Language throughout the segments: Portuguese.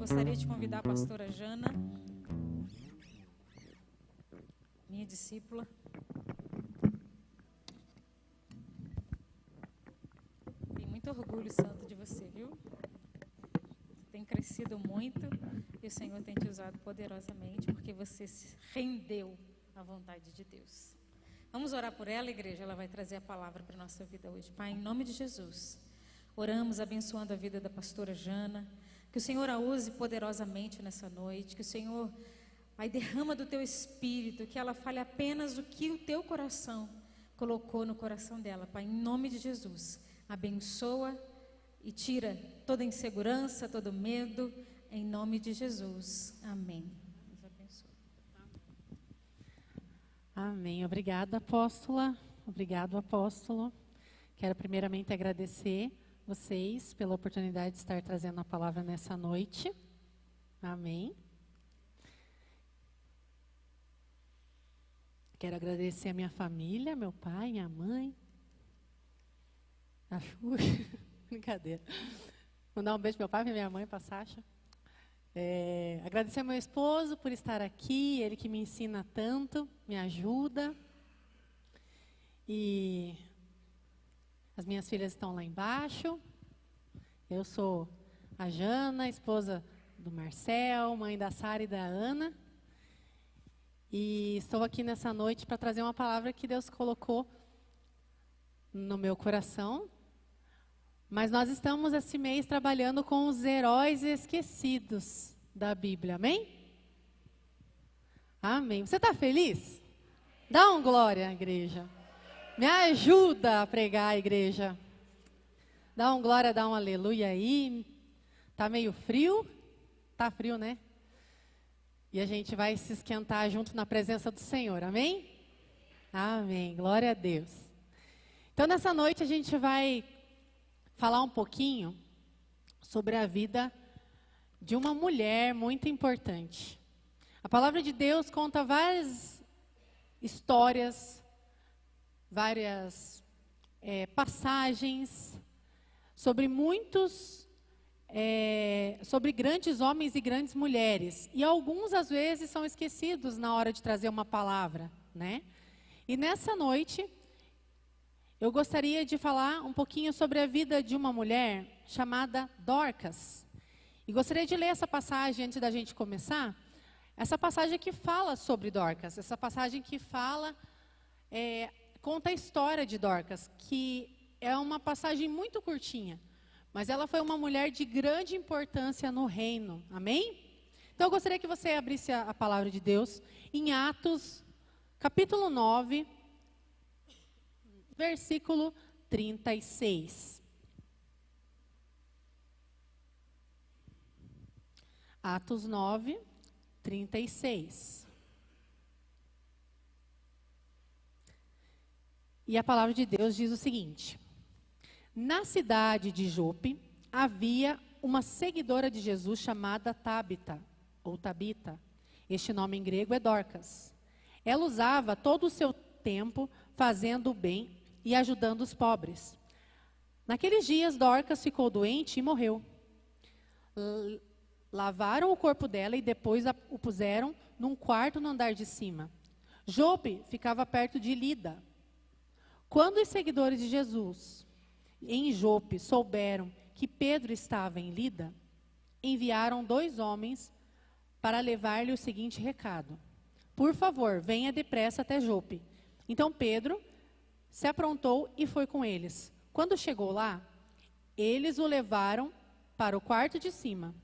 Gostaria de convidar a pastora Jana, minha discípula. Tenho muito orgulho, santo, de você, viu? Você tem crescido muito e o Senhor tem te usado poderosamente porque você se rendeu à vontade de Deus. Vamos orar por ela, igreja? Ela vai trazer a palavra para a nossa vida hoje. Pai, em nome de Jesus, oramos abençoando a vida da pastora Jana. Que o Senhor a use poderosamente nessa noite, que o Senhor, Pai, derrama do Teu Espírito, que ela fale apenas o que o Teu coração colocou no coração dela, Pai, em nome de Jesus. Abençoa e tira toda insegurança, todo medo, em nome de Jesus. Amém. Deus abençoe. Amém. Obrigada, apóstola. Obrigado, apóstolo. Quero primeiramente agradecer vocês pela oportunidade de estar trazendo a palavra nessa noite. Amém. Quero agradecer a minha família, meu pai, minha mãe. A Chu. Brincadeira. Mandar um beijo para meu pai, para minha mãe, para a Sasha. Agradecer ao meu esposo por estar aqui, ele que me ensina tanto, me ajuda. E as minhas filhas estão lá embaixo. Eu sou a Jana, esposa do Marcel, mãe da Sara e da Ana. E estou aqui nessa noite para trazer uma palavra que Deus colocou no meu coração. Mas nós estamos esse mês trabalhando com os heróis esquecidos da Bíblia, amém? Amém. Você está feliz? Dá um glória, igreja. Me ajuda a pregar, igreja. Dá um glória, dá um aleluia aí. Tá meio frio? Tá frio, né? E a gente vai se esquentar junto na presença do Senhor, amém? Amém, glória a Deus. Então, nessa noite a gente vai falar um pouquinho sobre a vida de uma mulher muito importante. A palavra de Deus conta várias histórias, várias passagens sobre sobre grandes homens e grandes mulheres. E alguns, às vezes, são esquecidos na hora de trazer uma palavra, né? E nessa noite, eu gostaria de falar um pouquinho sobre a vida de uma mulher chamada Dorcas. E gostaria de ler essa passagem antes da gente começar. Essa passagem que fala sobre Dorcas, essa passagem que fala, conta a história de Dorcas, que é uma passagem muito curtinha, mas ela foi uma mulher de grande importância no reino, amém? Então eu gostaria que você abrisse a palavra de Deus em Atos, capítulo 9, versículo 36. Atos 9, 36. E a palavra de Deus diz o seguinte: na cidade de Jope havia uma seguidora de Jesus chamada Tabita, ou Tabita. Este nome em grego é Dorcas. Ela usava todo o seu tempo fazendo o bem e ajudando os pobres. Naqueles dias, Dorcas ficou doente e morreu. Lavaram o corpo dela e depois o puseram num quarto no andar de cima. Jope ficava perto de Lida. Quando os seguidores de Jesus em Jope souberam que Pedro estava em Lida, enviaram 2 homens para levar-lhe o seguinte recado: por favor, venha depressa até Jope. Então Pedro se aprontou e foi com eles. Quando chegou lá, eles o levaram para o quarto de cima.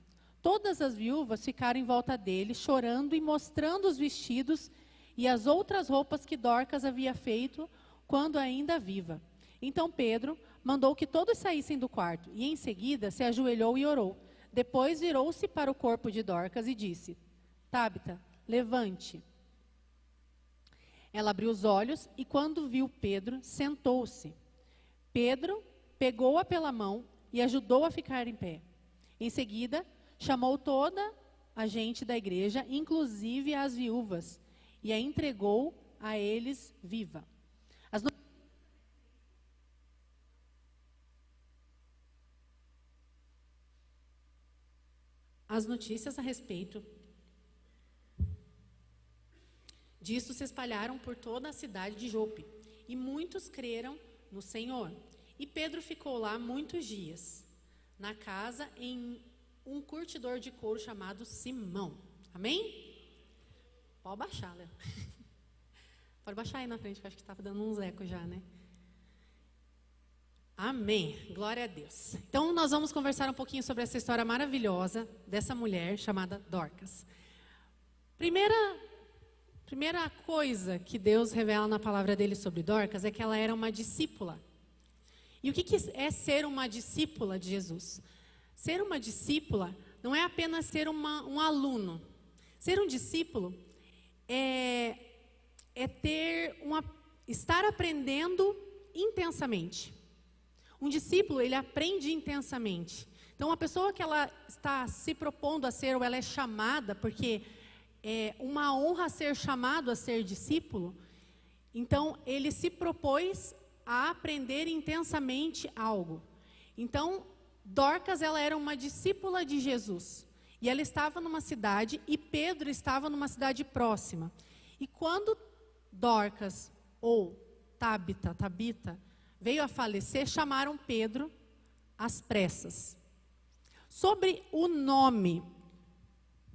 Todas as viúvas ficaram em volta dele, chorando e mostrando os vestidos e as outras roupas que Dorcas havia feito quando ainda viva. Então Pedro mandou que todos saíssem do quarto e em seguida se ajoelhou e orou. Depois virou-se para o corpo de Dorcas e disse: Tabita, levante. Ela abriu os olhos e quando viu Pedro, sentou-se. Pedro pegou-a pela mão e ajudou a ficar em pé. Em seguida, chamou toda a gente da igreja, inclusive as viúvas, e a entregou a eles viva. as notícias a respeito disso se espalharam por toda a cidade de Jope, e muitos creram no Senhor. E Pedro ficou lá muitos dias, na casa em um curtidor de couro chamado Simão. Amém? Pode baixar, Léo. Pode baixar aí na frente, que eu acho que estava dando uns ecos já, né? Amém. Glória a Deus. Então, nós vamos conversar um pouquinho sobre essa história maravilhosa dessa mulher chamada Dorcas. Primeira coisa que Deus revela na palavra dele sobre Dorcas é que ela era uma discípula. E o que é ser uma discípula de Jesus? Ser uma discípula não é apenas ser um aluno. Ser um discípulo estar aprendendo intensamente. Um discípulo, ele aprende intensamente. Então, uma pessoa que ela está se propondo a ser, ou ela é chamada, porque é uma honra ser chamado a ser discípulo, então, ele se propôs a aprender intensamente algo. Então, Dorcas, ela era uma discípula de Jesus. E ela estava numa cidade, e Pedro estava numa cidade próxima. E quando Dorcas, ou Tabita, veio a falecer, chamaram Pedro às pressas. Sobre o nome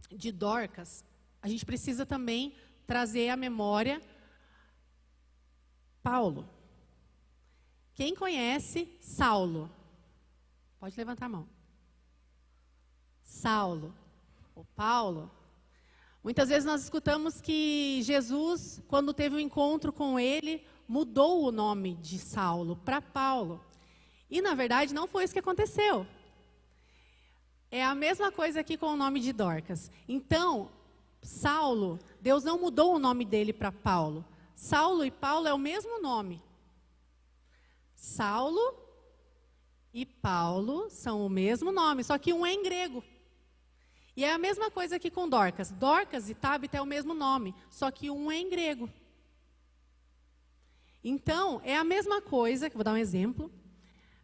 de Dorcas, a gente precisa também trazer à memória Paulo. Quem conhece Saulo? Pode levantar a mão. Saulo, ou Paulo. Muitas vezes nós escutamos que Jesus, quando teve um encontro com ele, mudou o nome de Saulo para Paulo. E, na verdade, não foi isso que aconteceu. É a mesma coisa aqui com o nome de Dorcas. Então, Saulo, Deus não mudou o nome dele para Paulo. Saulo e Paulo é o mesmo nome. Saulo e Paulo são o mesmo nome, só que um é em grego. E é a mesma coisa aqui com Dorcas. Dorcas e Tabita é o mesmo nome, só que um é em grego. Então, é a mesma coisa, que vou dar um exemplo.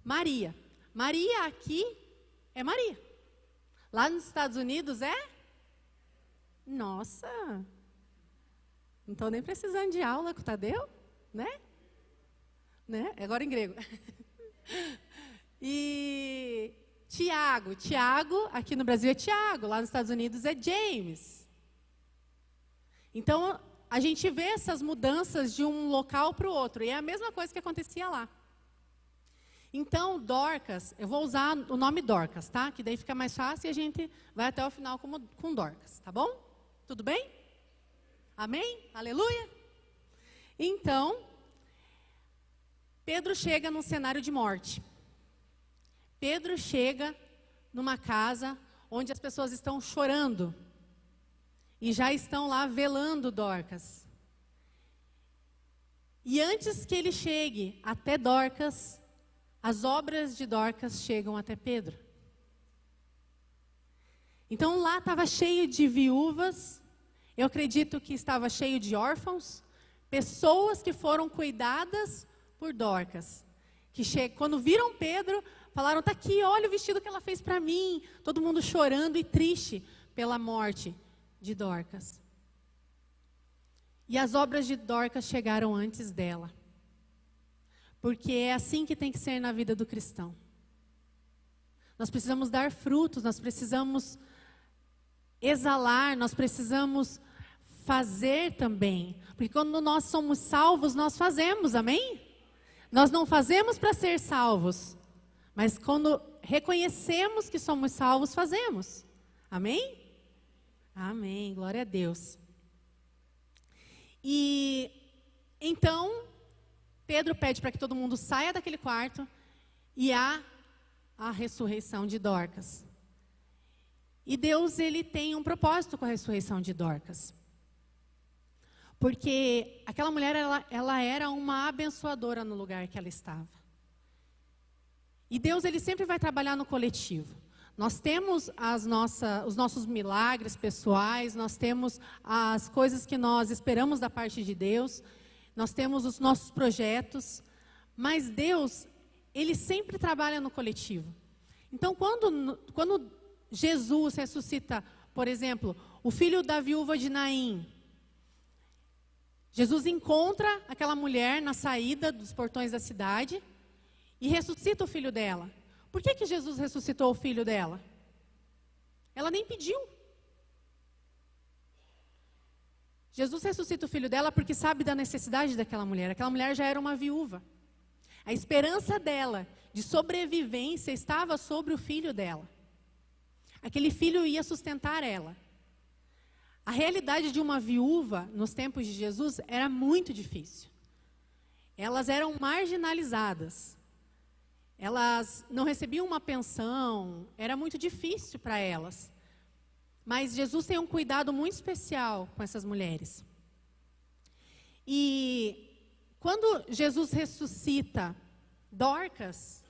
Maria. Maria aqui é Maria. Lá nos Estados Unidos é? Nossa! Não estou nem precisando de aula com o Tadeu, né? Agora em grego. E Tiago. Tiago, aqui no Brasil é Tiago, lá nos Estados Unidos é James. Então, a gente vê essas mudanças de um local para o outro. E é a mesma coisa que acontecia lá. Então, Dorcas, eu vou usar o nome Dorcas, tá? Que daí fica mais fácil e a gente vai até o final com Dorcas, tá bom? Tudo bem? Amém? Aleluia? Então, Pedro chega num cenário de morte. Pedro chega numa casa onde as pessoas estão chorando. E já estão lá velando Dorcas. E antes que ele chegue até Dorcas, as obras de Dorcas chegam até Pedro. Então lá estava cheio de viúvas, eu acredito que estava cheio de órfãos, pessoas que foram cuidadas por Dorcas. Quando viram Pedro, falaram, está aqui, olha o vestido que ela fez para mim. Todo mundo chorando e triste pela morte de Dorcas. E as obras de Dorcas chegaram antes dela. Porque é assim que tem que ser na vida do cristão. Nós precisamos dar frutos, nós precisamos exalar, nós precisamos fazer também. Porque quando nós somos salvos, nós fazemos, amém? Nós não fazemos para ser salvos, mas quando reconhecemos que somos salvos, fazemos. Amém? Amém, glória a Deus. E então, Pedro pede para que todo mundo saia daquele quarto e há a ressurreição de Dorcas. E Deus, ele tem um propósito com a ressurreição de Dorcas. Porque aquela mulher, ela era uma abençoadora no lugar que ela estava. E Deus, ele sempre vai trabalhar no coletivo. Nós temos os nossos milagres pessoais, nós temos as coisas que nós esperamos da parte de Deus, nós temos os nossos projetos, mas Deus, ele sempre trabalha no coletivo. Então, quando Jesus ressuscita, por exemplo, o filho da viúva de Naim, Jesus encontra aquela mulher na saída dos portões da cidade e ressuscita o filho dela. Por que Jesus ressuscitou o filho dela? Ela nem pediu. Jesus ressuscita o filho dela porque sabe da necessidade daquela mulher. Aquela mulher já era uma viúva. A esperança dela de sobrevivência estava sobre o filho dela. Aquele filho ia sustentar ela. A realidade de uma viúva nos tempos de Jesus era muito difícil. Elas eram marginalizadas. Elas não recebiam uma pensão, era muito difícil para elas. Mas Jesus tem um cuidado muito especial com essas mulheres. E quando Jesus ressuscita Dorcas,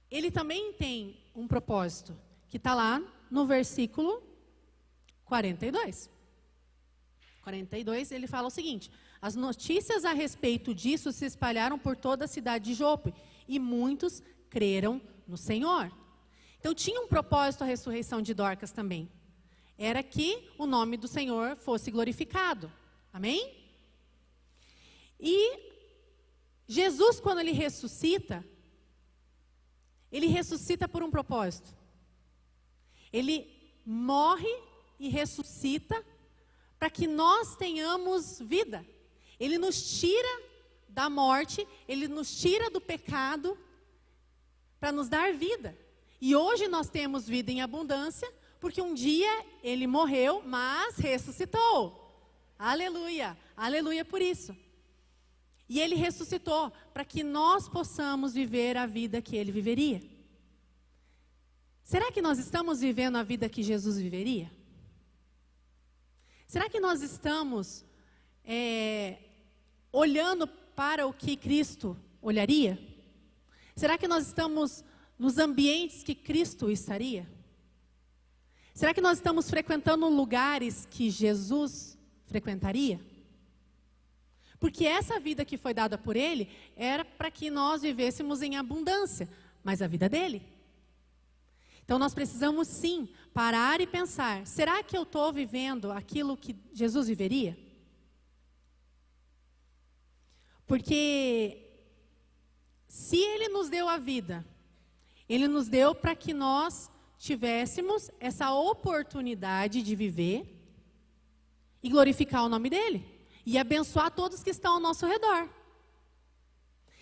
ele também tem um propósito, que está lá no versículo 42. 42, ele fala o seguinte: as notícias a respeito disso se espalharam por toda a cidade de Jope, e muitos creram no Senhor. Então tinha um propósito a ressurreição de Dorcas também. Era que o nome do Senhor fosse glorificado. Amém? E Jesus, quando ele ressuscita por um propósito. Ele morre e ressuscita para que nós tenhamos vida. Ele nos tira da morte, ele nos tira do pecado para nos dar vida. E hoje nós temos vida em abundância, porque um dia ele morreu, mas ressuscitou. Aleluia, aleluia por isso. E ele ressuscitou para que nós possamos viver a vida que ele viveria. Será que nós estamos vivendo a vida que Jesus viveria? Será que nós estamos olhando para o que Cristo olharia? Será que nós estamos nos ambientes que Cristo estaria? Será que nós estamos frequentando lugares que Jesus frequentaria? Porque essa vida que foi dada por Ele era para que nós vivêssemos em abundância, mas a vida dele. Então nós precisamos sim parar e pensar: será que eu estou vivendo aquilo que Jesus viveria? Porque se Ele nos deu a vida, Ele nos deu para que nós tivéssemos essa oportunidade de viver e glorificar o nome dEle e abençoar todos que estão ao nosso redor.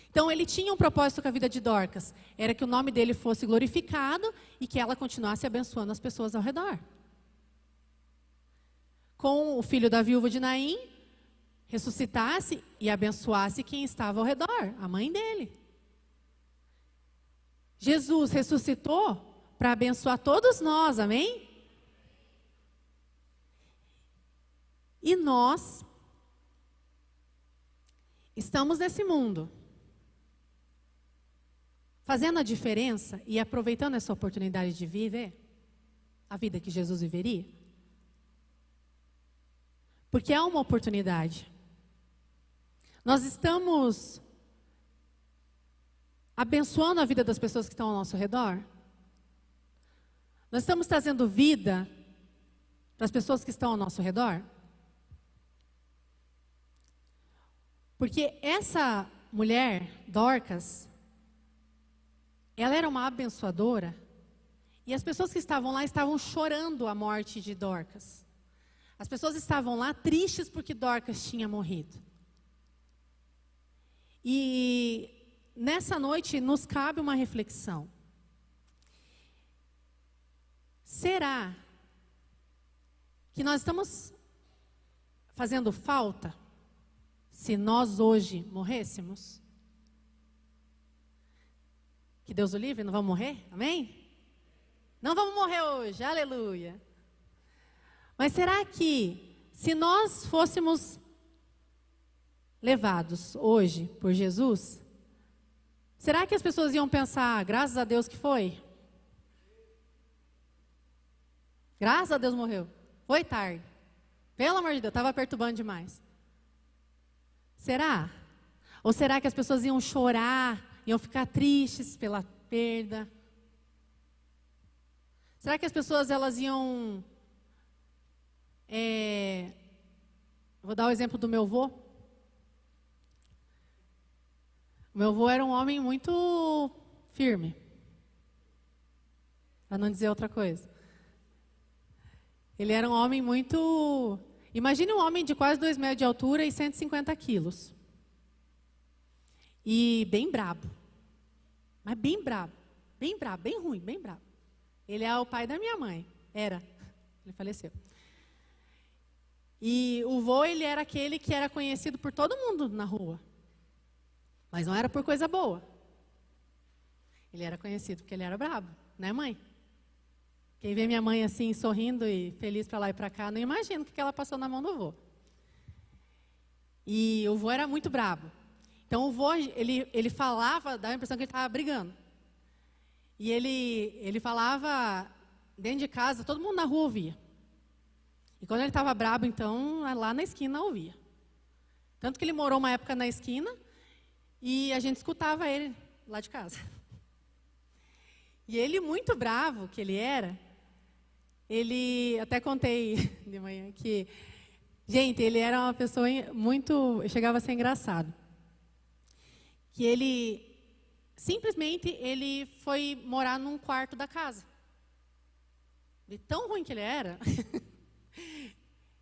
Então ele tinha um propósito com a vida de Dorcas, era que o nome dele fosse glorificado e que ela continuasse abençoando as pessoas ao redor. Com o filho da viúva de Naim, ressuscitasse e abençoasse quem estava ao redor, a mãe dele. Jesus ressuscitou para abençoar todos nós, amém? E nós estamos nesse mundo, fazendo a diferença e aproveitando essa oportunidade de viver a vida que Jesus viveria? Porque é uma oportunidade. Nós estamos abençoando a vida das pessoas que estão ao nosso redor? Nós estamos trazendo vida para as pessoas que estão ao nosso redor? Porque essa mulher, Dorcas, ela era uma abençoadora, e as pessoas que estavam lá estavam chorando a morte de Dorcas. As pessoas estavam lá tristes porque Dorcas tinha morrido. E nessa noite nos cabe uma reflexão. Será que nós estamos fazendo falta se nós hoje morrêssemos? Que Deus o livre, não vamos morrer? Amém? Não vamos morrer hoje, aleluia. Mas será que se nós fôssemos levados hoje por Jesus, será que as pessoas iam pensar: graças a Deus que foi? Graças a Deus morreu. Foi tarde. Pelo amor de Deus, estava perturbando demais. Será? Ou será que as pessoas iam chorar, iam ficar tristes pela perda? Será que as pessoas elas iam... Vou dar o exemplo do meu avô. O meu avô era um homem muito firme, para não dizer outra coisa. Ele era um homem muito... Imagine um homem de quase 2 metros de altura e 150 quilos. E bem brabo. Mas bem brabo. Bem brabo, bem ruim, bem brabo. Ele é o pai da minha mãe. Era. Ele faleceu. E o vô, ele era aquele que era conhecido por todo mundo na rua. Mas não era por coisa boa. Ele era conhecido porque ele era brabo, né, mãe? Quem vê minha mãe assim, sorrindo e feliz para lá e para cá, não imagina o que ela passou na mão do vô. E o vô era muito brabo. Então o vô, ele falava, dava a impressão que ele estava brigando. E ele falava dentro de casa, todo mundo na rua ouvia. E quando ele estava brabo, então, lá na esquina ouvia. Tanto que ele morou uma época na esquina e a gente escutava ele lá de casa. E ele, muito bravo que ele era, ele, até contei de manhã que, gente, ele era uma pessoa muito, chegava a ser engraçado. Que ele, simplesmente, ele foi morar num quarto da casa. De tão ruim que ele era,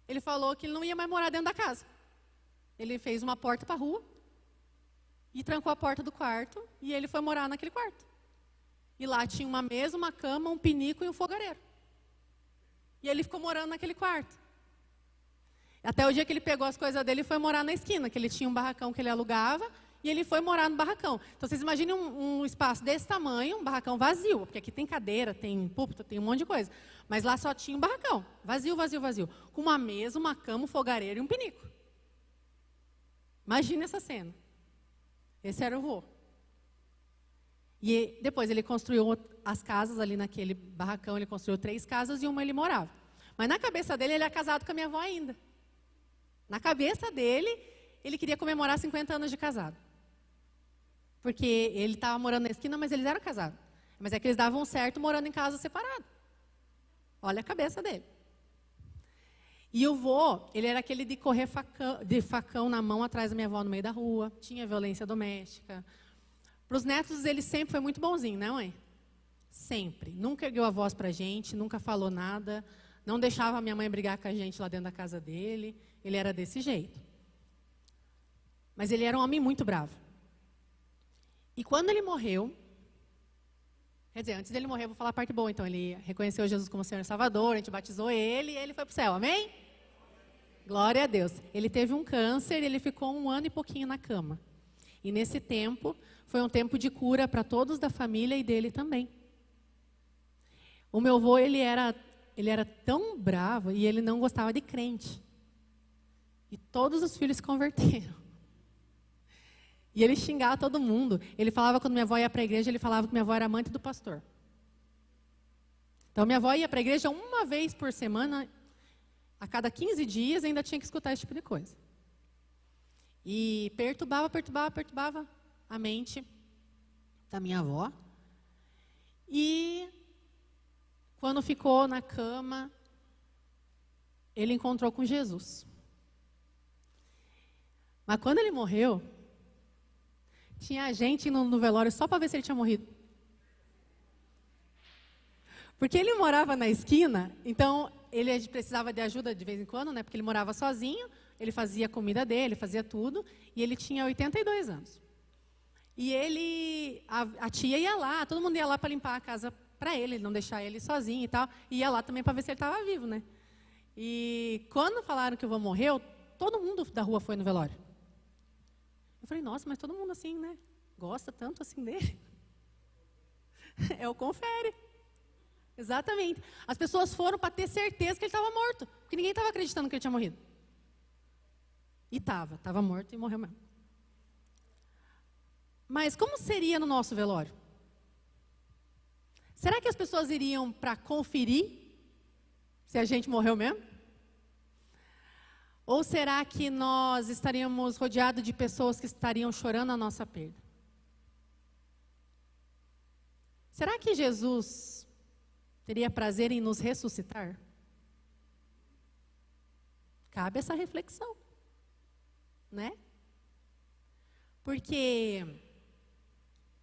ele falou que ele não ia mais morar dentro da casa. Ele fez uma porta para a rua e trancou a porta do quarto e ele foi morar naquele quarto. E lá tinha uma mesa, uma cama, um pinico e um fogareiro. E ele ficou morando naquele quarto. Até o dia que ele pegou as coisas dele e foi morar na esquina, que ele tinha um barracão que ele alugava, e ele foi morar no barracão. Então, vocês imaginem um espaço desse tamanho, um barracão vazio, porque aqui tem cadeira, tem púlpito, tem um monte de coisa. Mas lá só tinha um barracão, vazio, vazio, vazio. Com uma mesa, uma cama, um fogareiro e um pinico. Imagina essa cena. Esse era o vô. E depois ele construiu as casas ali naquele barracão, ele construiu 3 casas e uma ele morava. Mas na cabeça dele, ele era casado com a minha avó ainda. Na cabeça dele, ele queria comemorar 50 anos de casado. Porque ele estava morando na esquina, mas eles eram casados. Mas é que eles davam certo morando em casa separado. Olha a cabeça dele. E o vô, ele era aquele de correr de facão na mão atrás da minha avó no meio da rua. Tinha violência doméstica. Para os netos, ele sempre foi muito bonzinho, né, mãe? Sempre. Nunca ergueu a voz para a gente, nunca falou nada. Não deixava a minha mãe brigar com a gente lá dentro da casa dele. Ele era desse jeito. Mas ele era um homem muito bravo. E quando ele morreu, quer dizer, antes dele morrer, eu vou falar a parte boa, então, ele reconheceu Jesus como Senhor e Salvador, a gente batizou ele e ele foi para o céu, amém? Glória a Deus. Ele teve um câncer e ele ficou 1 ano e pouquinho na cama. E nesse tempo, foi um tempo de cura para todos da família e dele também. O meu avô, ele era tão bravo e ele não gostava de crente. E todos os filhos se converteram. E ele xingava todo mundo. Ele falava quando minha avó ia para a igreja, ele falava que minha avó era amante do pastor. Então minha avó ia para a igreja 1 vez por semana, a cada 15 dias ainda tinha que escutar esse tipo de coisa. E perturbava a mente da minha avó. E quando ficou na cama, ele encontrou com Jesus. Mas quando ele morreu, tinha gente no velório só para ver se ele tinha morrido. Porque ele morava na esquina, então ele precisava de ajuda de vez em quando, né? Porque ele morava sozinho, ele fazia a comida dele, fazia tudo, e ele tinha 82 anos. E a tia ia lá, todo mundo ia lá para limpar a casa para ele, não deixar ele sozinho e tal, e ia lá também para ver se ele estava vivo, né? E quando falaram que o vô morreu, todo mundo da rua foi no velório. Eu falei, nossa, mas todo mundo assim, né? Gosta tanto assim dele. É o confere. Exatamente. As pessoas foram para ter certeza que ele estava morto, porque ninguém estava acreditando que ele tinha morrido. E estava morto e morreu mesmo. Mas como seria no nosso velório? Será que as pessoas iriam para conferir se a gente morreu mesmo? Ou será que nós estaríamos rodeados de pessoas que estariam chorando a nossa perda? Será que Jesus teria prazer em nos ressuscitar? Cabe essa reflexão, né? Porque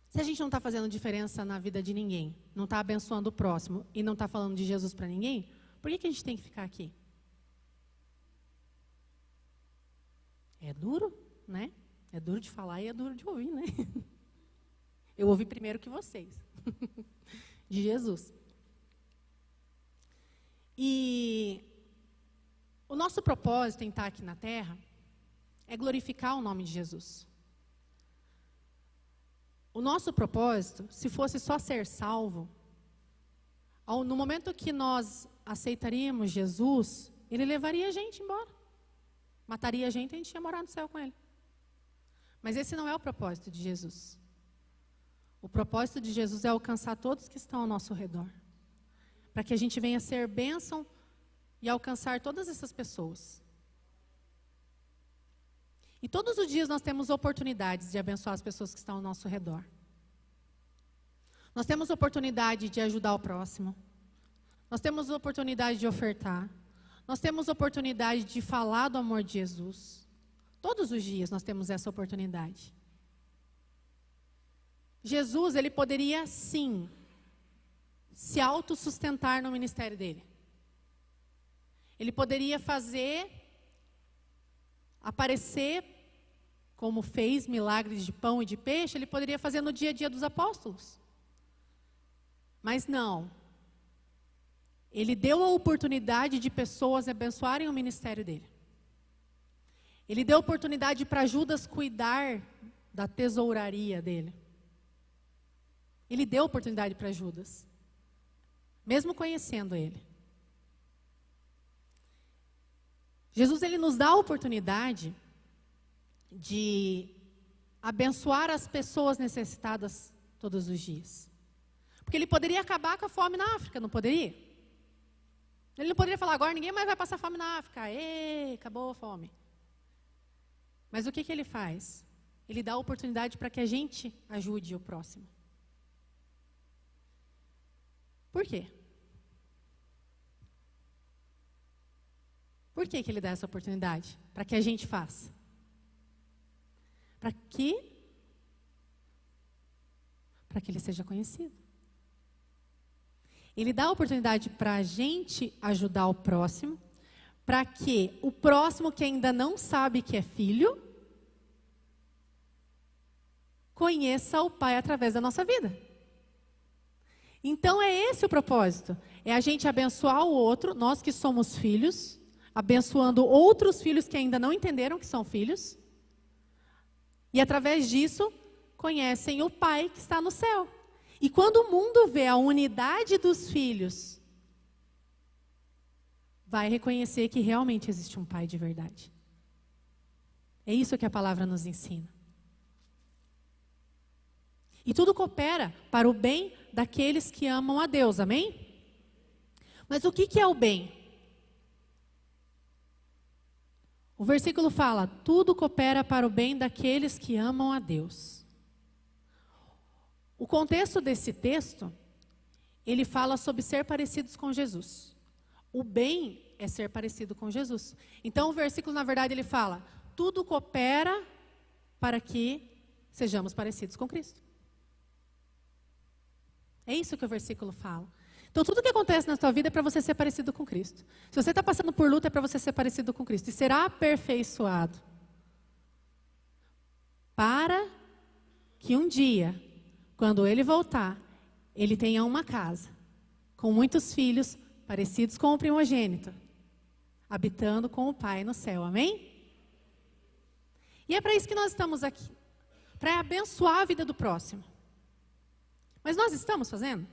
se a gente não está fazendo diferença na vida de ninguém, não está abençoando o próximo e não está falando de Jesus para ninguém, por que a gente tem que ficar aqui? É duro, né? É duro de falar e é duro de ouvir, né? Eu ouvi primeiro que vocês, de Jesus. E o nosso propósito em estar aqui na Terra é glorificar o nome de Jesus. O nosso propósito, se fosse só ser salvo, no momento que nós aceitaríamos Jesus, Ele levaria a gente embora. Mataria a gente e a gente ia morar no céu com Ele. Mas esse não é o propósito de Jesus. O propósito de Jesus é alcançar todos que estão ao nosso redor. Para que a gente venha ser bênção e alcançar todas essas pessoas. E todos os dias nós temos oportunidades de abençoar as pessoas que estão ao nosso redor. Nós temos oportunidade de ajudar o próximo. Nós temos oportunidade de ofertar. Nós temos oportunidade de falar do amor de Jesus. Todos os dias nós temos essa oportunidade. Jesus, ele poderia sim se autossustentar no ministério dele. Ele poderia fazer aparecer, como fez milagres de pão e de peixe, ele poderia fazer no dia a dia dos apóstolos. Mas não. Ele deu a oportunidade de pessoas abençoarem o ministério dele. Ele deu oportunidade para Judas cuidar da tesouraria dele. Ele deu oportunidade para Judas, mesmo conhecendo ele. Jesus, ele nos dá a oportunidade de abençoar as pessoas necessitadas todos os dias. Porque ele poderia acabar com a fome na África, não poderia? Ele não poderia falar, agora ninguém mais vai passar fome na África. Ê, acabou a fome. Mas o que ele faz? Ele dá a oportunidade para que a gente ajude o próximo. Por quê? Por que ele dá essa oportunidade? Para que a gente faça. Para que ele seja conhecido. Ele dá a oportunidade para a gente ajudar o próximo, para que o próximo que ainda não sabe que é filho, conheça o Pai através da nossa vida. Então é esse o propósito, é a gente abençoar o outro, nós que somos filhos, abençoando outros filhos que ainda não entenderam que são filhos, e através disso conhecem o Pai que está no céu. E quando o mundo vê a unidade dos filhos, vai reconhecer que realmente existe um Pai de verdade. É isso que a palavra nos ensina. E tudo coopera para o bem daqueles que amam a Deus, amém? Mas o que é o bem? O versículo fala, tudo coopera para o bem daqueles que amam a Deus. O contexto desse texto, ele fala sobre ser parecidos com Jesus. O bem é ser parecido com Jesus. Então o versículo, na verdade, ele fala, tudo coopera para que sejamos parecidos com Cristo. É isso que o versículo fala. Então, tudo que acontece na sua vida é para você ser parecido com Cristo. Se você está passando por luta, é para você ser parecido com Cristo. E será aperfeiçoado. Para que um dia, quando Ele voltar, Ele tenha uma casa, com muitos filhos, parecidos com o primogênito, habitando com o Pai no céu. Amém? E é para isso que nós estamos aqui. Para abençoar a vida do próximo. Mas nós estamos fazendo?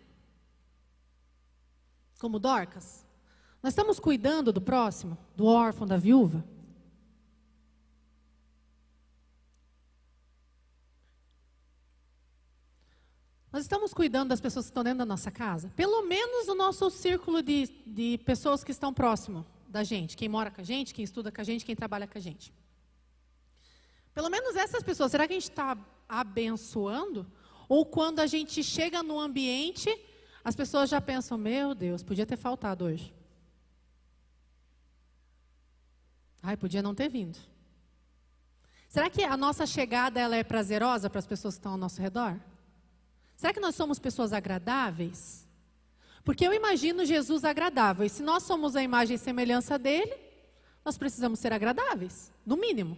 Como Dorcas? Nós estamos cuidando do próximo, do órfão, da viúva? Nós estamos cuidando das pessoas que estão dentro da nossa casa? Pelo menos o nosso círculo de pessoas que estão próximo da gente. Quem mora com a gente, quem estuda com a gente, quem trabalha com a gente. Pelo menos essas pessoas, será que a gente está abençoando? Ou quando a gente chega no ambiente, as pessoas já pensam, meu Deus, podia ter faltado hoje. Ai, podia não ter vindo. Será que a nossa chegada ela é prazerosa para as pessoas que estão ao nosso redor? Será que nós somos pessoas agradáveis? Porque eu imagino Jesus agradável. E se nós somos a imagem e semelhança dele, nós precisamos ser agradáveis, no mínimo.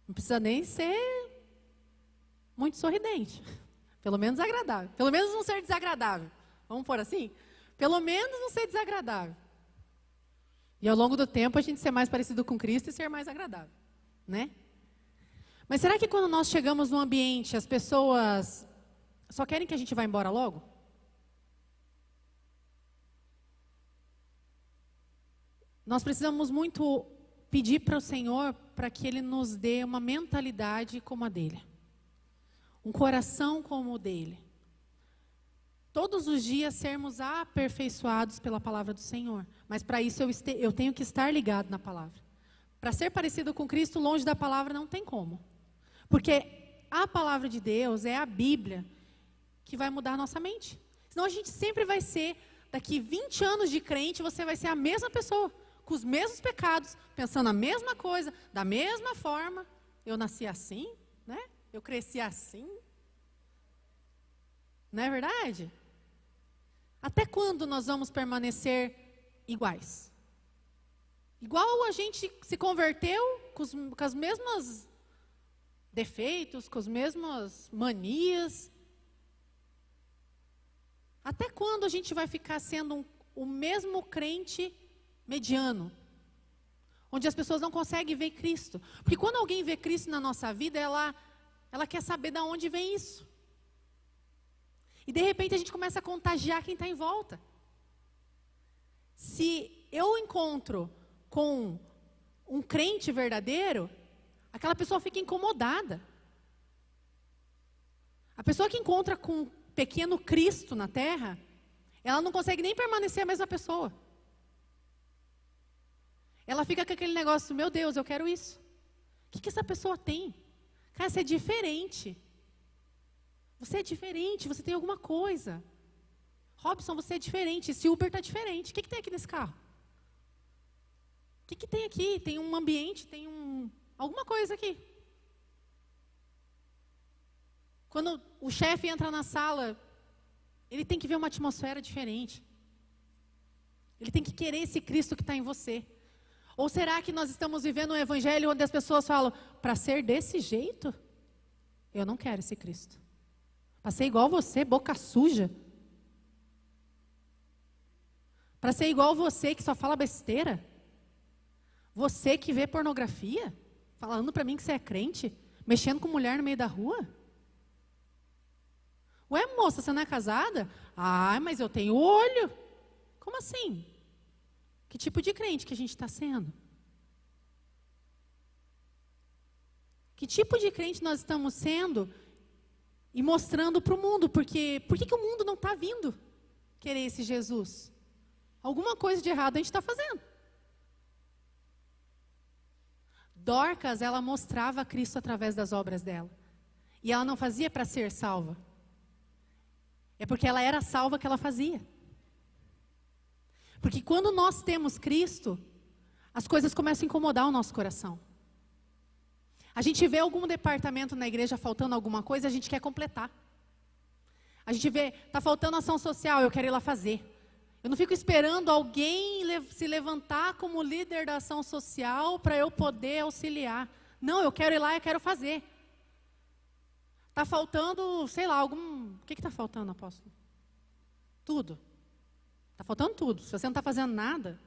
Não precisa nem ser muito sorridente. Pelo menos agradável. Pelo menos não ser desagradável. Vamos pôr assim? Pelo menos não ser desagradável. E ao longo do tempo a gente ser mais parecido com Cristo e ser mais agradável, né? Mas será que quando nós chegamos num ambiente, as pessoas só querem que a gente vá embora logo? Nós precisamos muito pedir para o Senhor para que Ele nos dê uma mentalidade como a dele. Um coração como o dele. Todos os dias sermos aperfeiçoados pela palavra do Senhor. Mas para isso eu tenho que estar ligado na palavra. Para ser parecido com Cristo, longe da palavra não tem como. Porque a palavra de Deus é a Bíblia que vai mudar a nossa mente. Senão a gente sempre vai ser, daqui 20 anos de crente, você vai ser a mesma pessoa. Com os mesmos pecados, pensando a mesma coisa, da mesma forma. Eu nasci assim, né? Eu cresci assim. Não é verdade? Até quando nós vamos permanecer iguais? Igual a gente se converteu com os mesmos defeitos, com as mesmas manias. Até quando a gente vai ficar sendo o mesmo crente mediano? Onde as pessoas não conseguem ver Cristo. Porque quando alguém vê Cristo na nossa vida, ela quer saber de onde vem isso. E de repente a gente começa a contagiar quem está em volta. Se eu encontro com um crente verdadeiro, aquela pessoa fica incomodada. A pessoa que encontra com um pequeno Cristo na terra, ela não consegue nem permanecer a mesma pessoa. Ela fica com aquele negócio, meu Deus, eu quero isso. O que essa pessoa tem? Cara, você é diferente. Você é diferente, você tem alguma coisa. Robson, você é diferente, esse Uber está diferente. O que tem aqui nesse carro? O que tem aqui? Tem um ambiente, tem alguma coisa aqui. Quando o chefe entra na sala, ele tem que ver uma atmosfera diferente. Ele tem que querer esse Cristo que está em você. Ou será que nós estamos vivendo um evangelho onde as pessoas falam, para ser desse jeito, eu não quero esse Cristo. Para ser igual você, boca suja. Para ser igual você que só fala besteira. Você que vê pornografia, falando para mim que você é crente, mexendo com mulher no meio da rua. Ué, moça, você não é casada? Ah, mas eu tenho olho. Como assim? Que tipo de crente que a gente está sendo? Que tipo de crente nós estamos sendo e mostrando para o mundo? Porque por que o mundo não está vindo querer esse Jesus? Alguma coisa de errado a gente está fazendo. Dorcas, ela mostrava Cristo através das obras dela. E ela não fazia para ser salva. É porque ela era salva que ela fazia. Porque quando nós temos Cristo, as coisas começam a incomodar o nosso coração. A gente vê algum departamento na igreja faltando alguma coisa, a gente quer completar. A gente vê, está faltando ação social, eu quero ir lá fazer. Eu não fico esperando alguém se levantar como líder da ação social para eu poder auxiliar. Não, eu quero ir lá e quero fazer. Está faltando, sei lá, o que está faltando, apóstolo? Tudo. Está faltando tudo. Se você não está fazendo nada,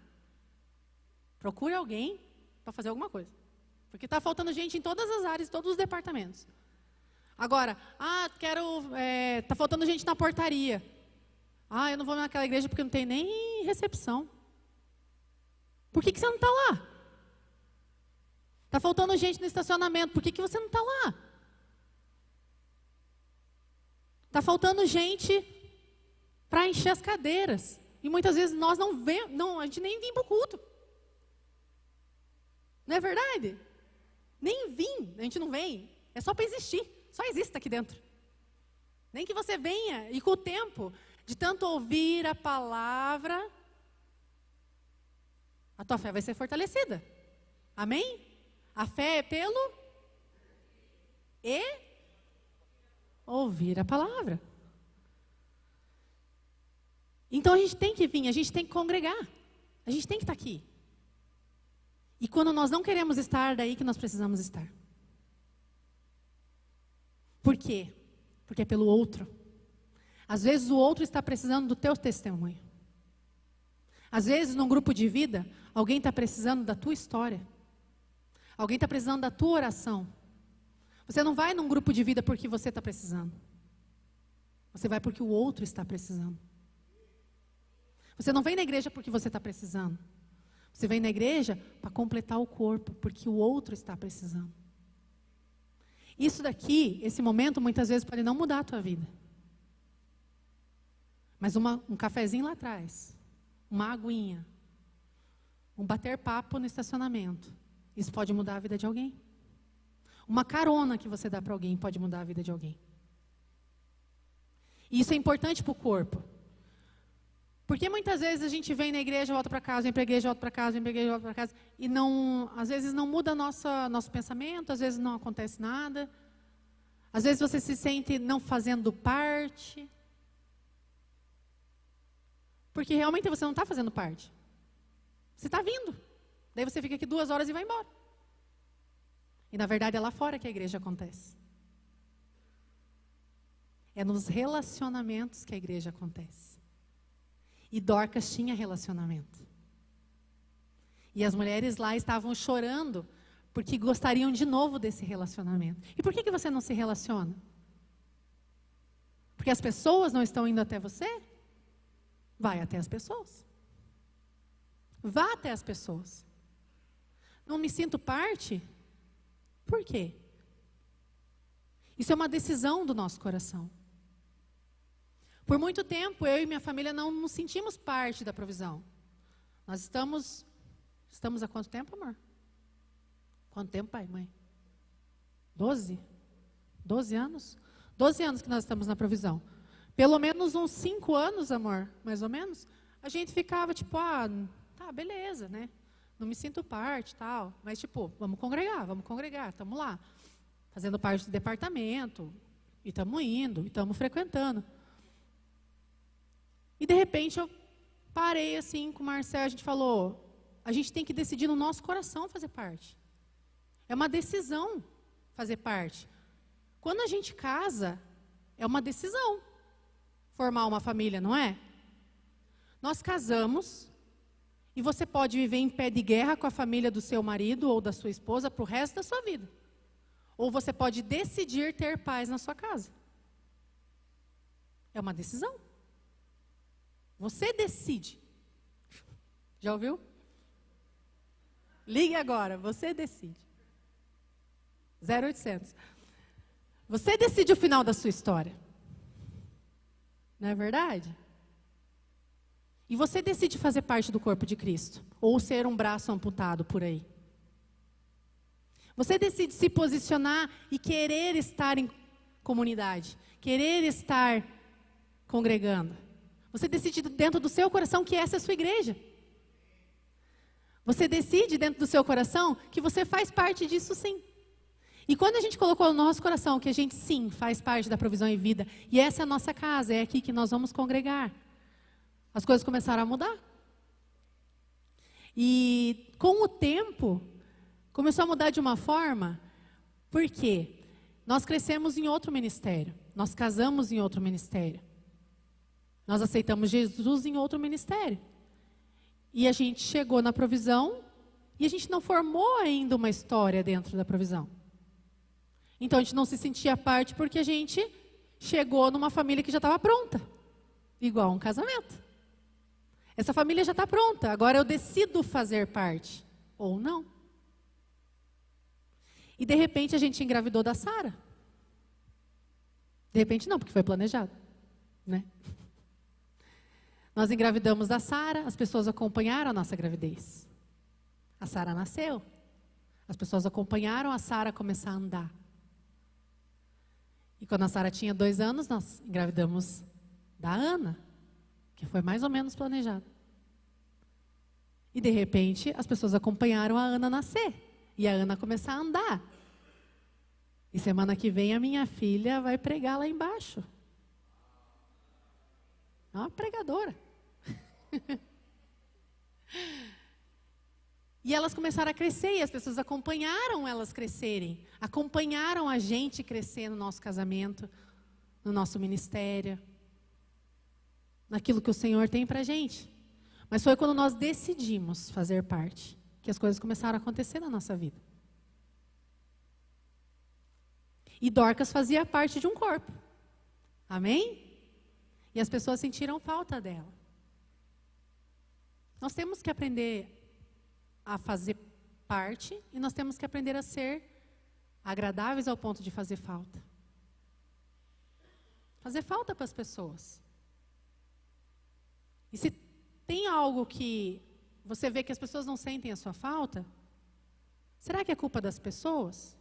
procure alguém para fazer alguma coisa. Porque está faltando gente em todas as áreas, em todos os departamentos. Agora, está faltando gente na portaria. Eu não vou naquela igreja porque não tem nem recepção. Por que você não está lá? Está faltando gente no estacionamento, por que você não está lá? Está faltando gente para encher as cadeiras. E muitas vezes nós a gente nem vem para o culto. Não é verdade? Nem vim, a gente não vem. É só para existir. Só existe aqui dentro. Nem que você venha e com o tempo, de tanto ouvir a palavra, a tua fé vai ser fortalecida. Amém? A fé é pelo e ouvir a palavra. Então a gente tem que vir, a gente tem que congregar. A gente tem que estar aqui. E quando nós não queremos estar, daí que nós precisamos estar. Por quê? Porque é pelo outro. Às vezes o outro está precisando do teu testemunho. Às vezes num grupo de vida, alguém está precisando da tua história. Alguém está precisando da tua oração. Você não vai num grupo de vida porque você está precisando. Você vai porque o outro está precisando. Você não vem na igreja porque você está precisando. Você vem na igreja para completar o corpo, porque o outro está precisando. Isso daqui, esse momento, muitas vezes pode não mudar a tua vida. Mas um cafezinho lá atrás, uma aguinha, um bater papo no estacionamento, isso pode mudar a vida de alguém. Uma carona que você dá para alguém pode mudar a vida de alguém. E isso é importante para o corpo. Porque muitas vezes a gente vem na igreja, volta para casa, vem para a igreja, volta para casa, vem para a igreja, volta para casa, e não, às vezes não muda nosso pensamento, às vezes não acontece nada. Às vezes você se sente não fazendo parte. Porque realmente você não está fazendo parte. Você está vindo. Daí você fica aqui 2 horas e vai embora. E na verdade é lá fora que a igreja acontece. É nos relacionamentos que a igreja acontece. E Dorcas tinha relacionamento. E as mulheres lá estavam chorando porque gostariam de novo desse relacionamento. E por que você não se relaciona? Porque as pessoas não estão indo até você? Vai até as pessoas. Vá até as pessoas. Não me sinto parte? Por quê? Isso é uma decisão do nosso coração. Por muito tempo, eu e minha família não nos sentimos parte da provisão. Nós estamos há quanto tempo, amor? Quanto tempo, pai, mãe? 12? 12 anos? 12 anos que nós estamos na provisão. Pelo menos uns 5 anos, amor, mais ou menos, a gente ficava tipo, tá, beleza, né? Não me sinto parte, tal. Mas tipo, vamos congregar, estamos lá. Fazendo parte do departamento, e estamos indo, e estamos frequentando. E de repente eu parei assim com o Marcelo, a gente falou, a gente tem que decidir no nosso coração fazer parte. É uma decisão fazer parte. Quando a gente casa, é uma decisão formar uma família, não é? Nós casamos e você pode viver em pé de guerra com a família do seu marido ou da sua esposa para o resto da sua vida. Ou você pode decidir ter paz na sua casa. É uma decisão. Você decide. Já ouviu? Ligue agora, você decide. 0800. Você decide o final da sua história. Não é verdade? E você decide fazer parte do corpo de Cristo. Ou ser um braço amputado por aí. Você decide se posicionar e querer estar em comunidade. Querer estar congregando. Você decide dentro do seu coração que essa é a sua igreja. Você decide dentro do seu coração que você faz parte disso sim. E quando a gente colocou no nosso coração que a gente sim faz parte da provisão e vida, e essa é a nossa casa, é aqui que nós vamos congregar, as coisas começaram a mudar. E com o tempo, começou a mudar de uma forma, porque nós crescemos em outro ministério, nós casamos em outro ministério. Nós aceitamos Jesus em outro ministério. E a gente chegou na provisão e a gente não formou ainda uma história dentro da provisão. Então a gente não se sentia parte porque a gente chegou numa família que já estava pronta. Igual um casamento. Essa família já está pronta, agora eu decido fazer parte. Ou não. E de repente a gente engravidou da Sara. De repente não, porque foi planejado. Né? Nós engravidamos da Sara, as pessoas acompanharam a nossa gravidez. A Sara nasceu. As pessoas acompanharam a Sara começar a andar. E quando a Sara tinha 2 anos, nós engravidamos da Ana, que foi mais ou menos planejado. E de repente, as pessoas acompanharam a Ana nascer. E a Ana começar a andar. E semana que vem a minha filha vai pregar lá embaixo. É uma pregadora. E elas começaram a crescer, e as pessoas acompanharam elas crescerem. Acompanharam a gente crescer no nosso casamento, no nosso ministério, naquilo que o Senhor tem pra gente. Mas foi quando nós decidimos fazer parte, que as coisas começaram a acontecer na nossa vida. E Dorcas fazia parte de um corpo. Amém? E as pessoas sentiram falta dela. Nós temos que aprender a fazer parte e nós temos que aprender a ser agradáveis ao ponto de fazer falta. Fazer falta para as pessoas. E se tem algo que você vê que as pessoas não sentem a sua falta, será que é culpa das pessoas?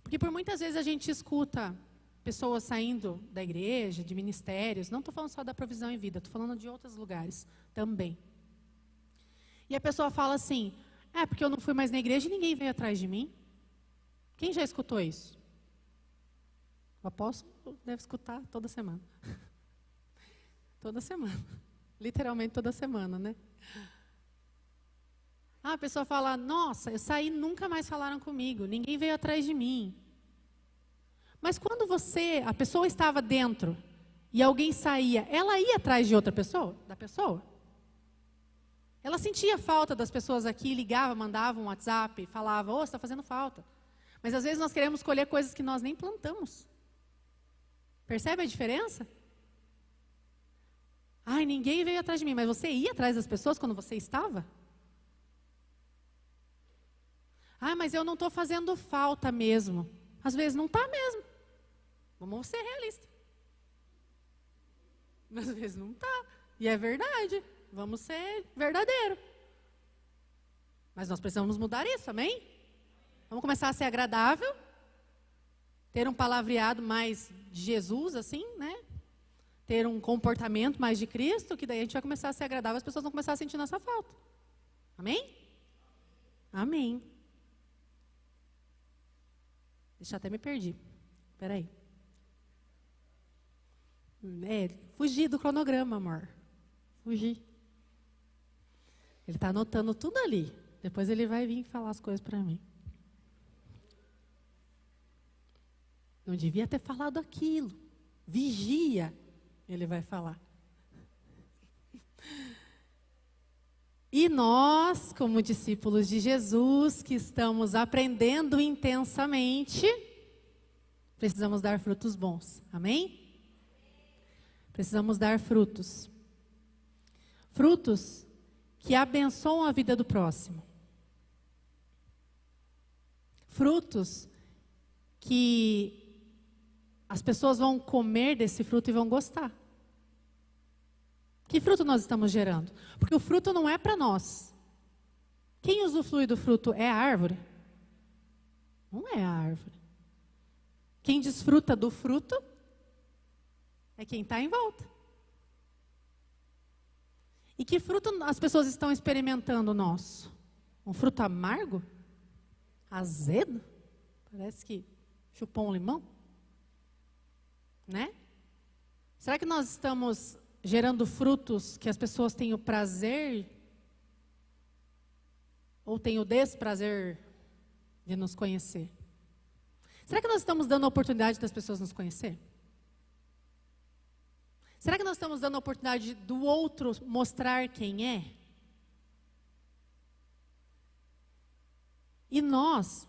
Porque por muitas vezes a gente escuta pessoas saindo da igreja, de ministérios, não estou falando só da Provisão em Vida, estou falando de outros lugares também. E a pessoa fala assim, porque eu não fui mais na igreja e ninguém veio atrás de mim. Quem já escutou isso? O apóstolo deve escutar toda semana. Toda semana. Literalmente toda semana, né? A pessoa fala, nossa, eu saí e nunca mais falaram comigo, ninguém veio atrás de mim. Mas quando a pessoa estava dentro e alguém saía, ela ia atrás de outra pessoa? Da pessoa? Ela sentia falta das pessoas aqui, ligava, mandava um WhatsApp, falava, você está fazendo falta. Mas às vezes nós queremos colher coisas que nós nem plantamos. Percebe a diferença? Ninguém veio atrás de mim, mas você ia atrás das pessoas quando você estava? Mas eu não estou fazendo falta mesmo. Às vezes não está mesmo. Vamos ser realistas. Às vezes não está. E é verdade. Vamos ser verdadeiros. Mas nós precisamos mudar isso, amém? Vamos começar a ser agradável. Ter um palavreado mais de Jesus, assim, né? Ter um comportamento mais de Cristo, que daí a gente vai começar a ser agradável, as pessoas vão começar a sentir nossa falta. Amém? Amém. Deixa, até me perdi. Espera aí. Fugi do cronograma, amor. Fugi. Ele está anotando tudo ali. Depois ele vai vir falar as coisas para mim. Não devia ter falado aquilo. Vigia, ele vai falar. E nós, como discípulos de Jesus, que estamos aprendendo intensamente, precisamos dar frutos bons. Amém? Precisamos dar frutos. Frutos que abençoam a vida do próximo. Frutos que as pessoas vão comer desse fruto e vão gostar. Que fruto nós estamos gerando? Porque o fruto não é para nós. Quem usufrui do fruto é a árvore? Não é a árvore. Quem desfruta do fruto é quem está em volta. E que fruto as pessoas estão experimentando nosso? Um fruto amargo? Azedo? Parece que chupou um limão? Né? Será que nós estamos gerando frutos que as pessoas têm o prazer ou têm o desprazer de nos conhecer? Será que nós estamos dando a oportunidade das pessoas nos conhecer? Será que nós estamos dando a oportunidade do outro mostrar quem é? E nós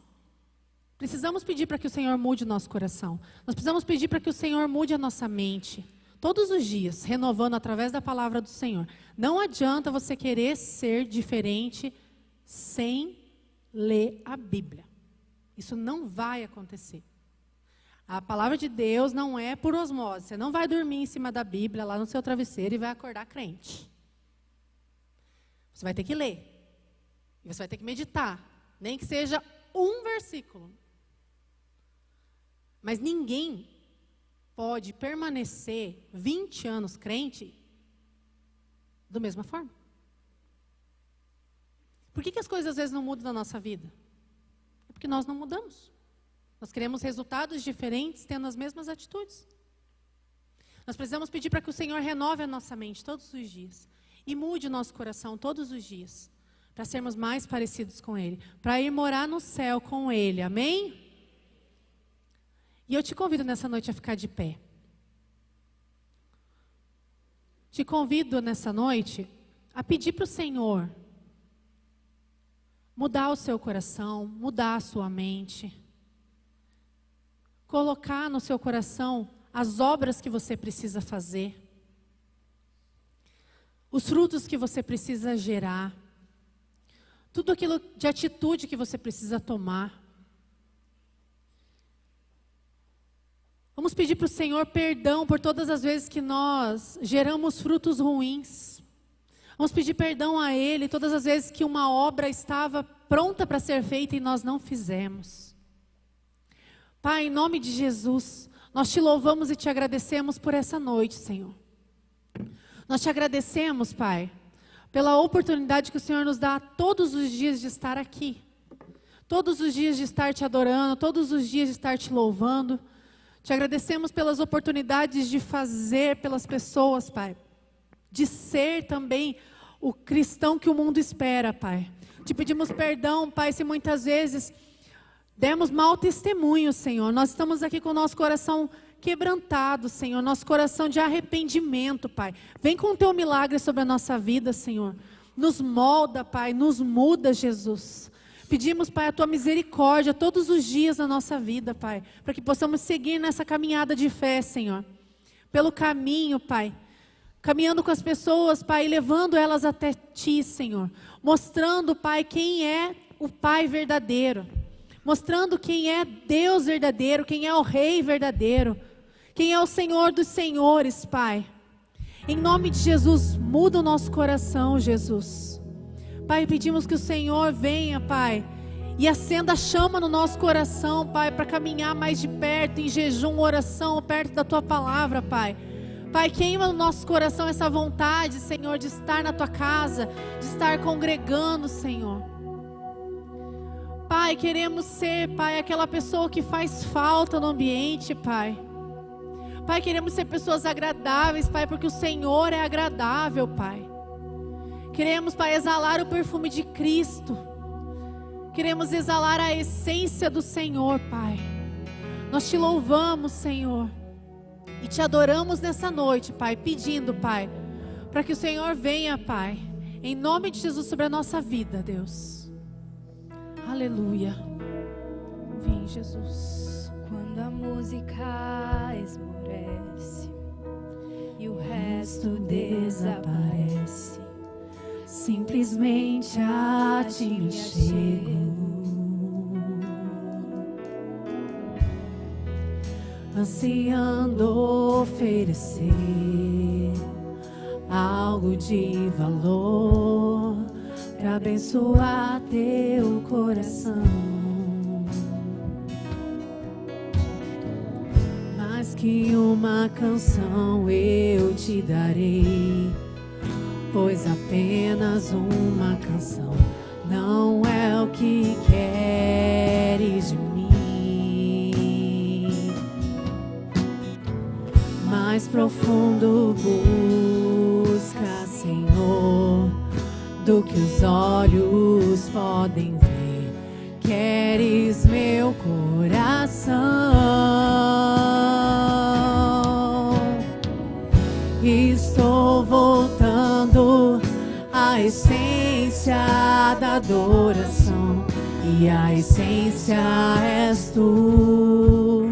precisamos pedir para que o Senhor mude o nosso coração. Nós precisamos pedir para que o Senhor mude a nossa mente. Todos os dias, renovando através da palavra do Senhor. Não adianta você querer ser diferente sem ler a Bíblia. Isso não vai acontecer. A palavra de Deus não é por osmose. Você não vai dormir em cima da Bíblia, lá no seu travesseiro, e vai acordar crente. Você vai ter que ler. E você vai ter que meditar. Nem que seja um versículo. Mas ninguém pode permanecer 20 anos crente da mesma forma. Por que as coisas às vezes não mudam na nossa vida? É porque nós não mudamos. Nós queremos resultados diferentes tendo as mesmas atitudes. Nós precisamos pedir para que o Senhor renove a nossa mente todos os dias. E mude o nosso coração todos os dias. Para sermos mais parecidos com Ele. Para ir morar no céu com Ele. Amém? E eu te convido nessa noite a ficar de pé. Te convido nessa noite a pedir para o Senhor mudar o seu coração, mudar a sua mente. Colocar no seu coração as obras que você precisa fazer. Os frutos que você precisa gerar. Tudo aquilo de atitude que você precisa tomar. Vamos pedir para o Senhor perdão por todas as vezes que nós geramos frutos ruins. Vamos pedir perdão a Ele todas as vezes que uma obra estava pronta para ser feita e nós não fizemos. Pai, em nome de Jesus, nós te louvamos e te agradecemos por essa noite, Senhor. Nós te agradecemos, Pai, pela oportunidade que o Senhor nos dá todos os dias de estar aqui. Todos os dias de estar te adorando, todos os dias de estar te louvando. Te agradecemos pelas oportunidades de fazer pelas pessoas, Pai. De ser também o cristão que o mundo espera, Pai. Te pedimos perdão, Pai, se muitas vezes demos mau testemunho, Senhor. Nós estamos aqui com o nosso coração quebrantado, Senhor. Nosso coração de arrependimento, Pai. Vem com o teu milagre sobre a nossa vida, Senhor. Nos molda, Pai. Nos muda, Jesus. Pedimos, Pai, a tua misericórdia todos os dias na nossa vida, Pai. Para que possamos seguir nessa caminhada de fé, Senhor. Pelo caminho, Pai. Caminhando com as pessoas, Pai, levando elas até Ti, Senhor. Mostrando, Pai, quem é o Pai verdadeiro. Mostrando quem é Deus verdadeiro, quem é o Rei verdadeiro. Quem é o Senhor dos Senhores, Pai. Em nome de Jesus, muda o nosso coração, Jesus. Pai, pedimos que o Senhor venha, Pai, e acenda a chama no nosso coração, Pai, para caminhar mais de perto, em jejum, oração, perto da Tua palavra, Pai. Pai, queima no nosso coração essa vontade, Senhor, de estar na Tua casa, de estar congregando, Senhor. Pai, queremos ser, Pai, aquela pessoa que faz falta no ambiente, Pai. Pai, queremos ser pessoas agradáveis, Pai, porque o Senhor é agradável, Pai. Queremos, Pai, exalar o perfume de Cristo. Queremos exalar a essência do Senhor, Pai. Nós te louvamos, Senhor. E te adoramos nessa noite, Pai, pedindo, Pai, para que o Senhor venha, Pai, em nome de Jesus sobre a nossa vida, Deus. Aleluia. Vem, Jesus. Quando a música esmorece e o resto desaparece, simplesmente a ti me chego, ansiando oferecer algo de valor para abençoar teu coração. Mais que uma canção eu te darei, pois apenas uma canção não é o que queres de mim. Mais profundo busca, Senhor, do que os olhos podem ver. Queres meu coração. Estou voltando à essência da adoração, e a essência és tu.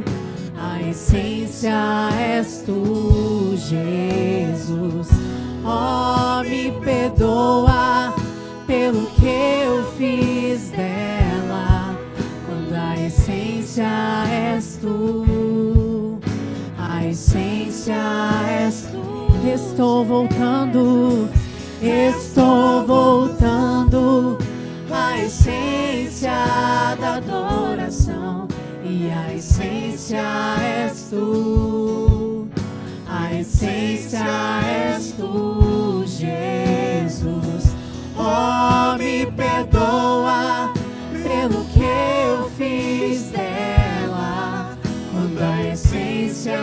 A essência és tu, Jesus. Oh, me perdoa pelo que eu fiz dela, quando a essência és tu. A essência és tu. Estou voltando à essência da adoração, e a essência essência és tu, Jesus. Oh, me perdoa pelo que eu fiz dela, quando a essência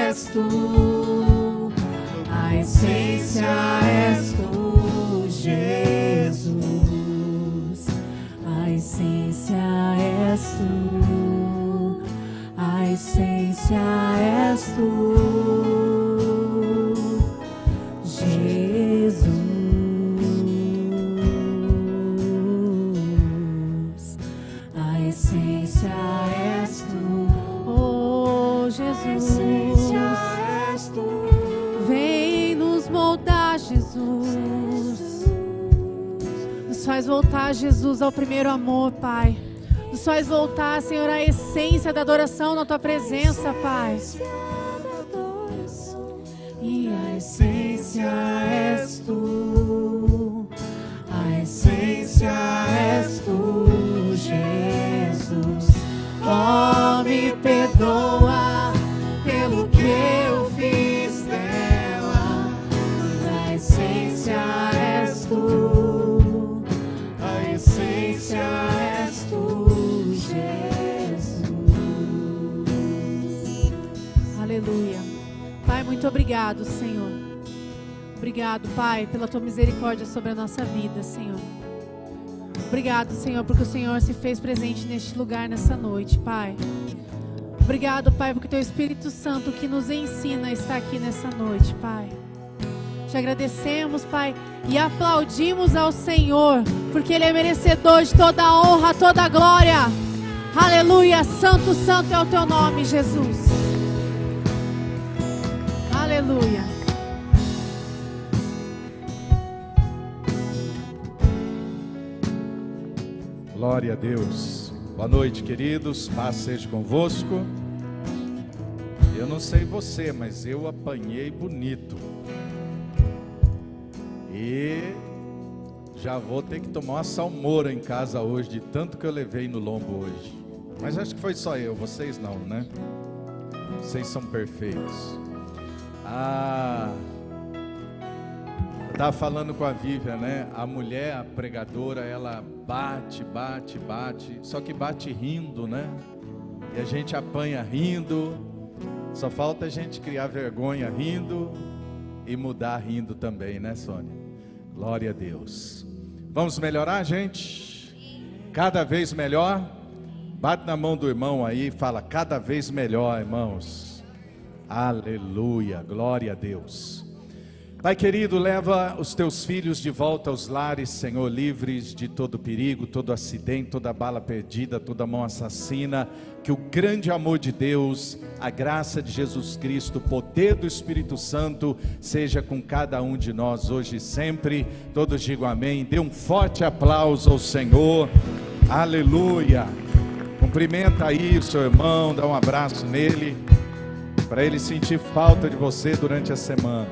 és tu, a essência és tu, Jesus. A essência és tu, a essência és tu, Jesus. A essência és tu, oh Jesus. Vem nos moldar, Jesus. Nos faz voltar, Jesus, ao primeiro amor, Pai. Nos faz voltar, Senhor, à essência da adoração na Tua presença, Pai. E a essência és tu, a essência és tu, Jesus. Oh, me perdoa pelo que eu fiz dela, a essência és tu, a essência és tu, Jesus. Aleluia. Pai, muito obrigado, Senhor. Obrigado, Pai, pela Tua misericórdia sobre a nossa vida, Senhor. Obrigado, Senhor, porque o Senhor se fez presente neste lugar, nessa noite, Pai. Obrigado, Pai, porque Teu Espírito Santo que nos ensina está aqui nessa noite, Pai. Te agradecemos, Pai, e aplaudimos ao Senhor, porque Ele é merecedor de toda a honra, toda a glória. Aleluia, santo, santo é o Teu nome, Jesus. Aleluia. Glória a Deus. Boa noite, queridos. Paz seja convosco. Eu não sei você, mas eu apanhei bonito. E já vou ter que tomar uma salmoura em casa hoje, de tanto que eu levei no lombo hoje. Mas acho que foi só eu, vocês não, né? Vocês são perfeitos. Eu estava falando com a Vivian, né? A mulher, a pregadora, ela bate, só que bate rindo, né? E a gente apanha rindo, só falta a gente criar vergonha rindo e mudar rindo também, né, Sônia? Glória a Deus. Vamos melhorar, gente? Cada vez melhor? Bate na mão do irmão aí e fala, cada vez melhor, irmãos. Aleluia, glória a Deus. Pai querido, leva os teus filhos de volta aos lares, Senhor, livres de todo perigo, todo acidente, toda bala perdida, toda mão assassina. Que o grande amor de Deus, a graça de Jesus Cristo, o poder do Espírito Santo seja com cada um de nós hoje e sempre. Todos digam amém. Dê um forte aplauso ao Senhor. Aleluia. Cumprimenta aí o seu irmão, dá um abraço nele, para ele sentir falta de você durante a semana.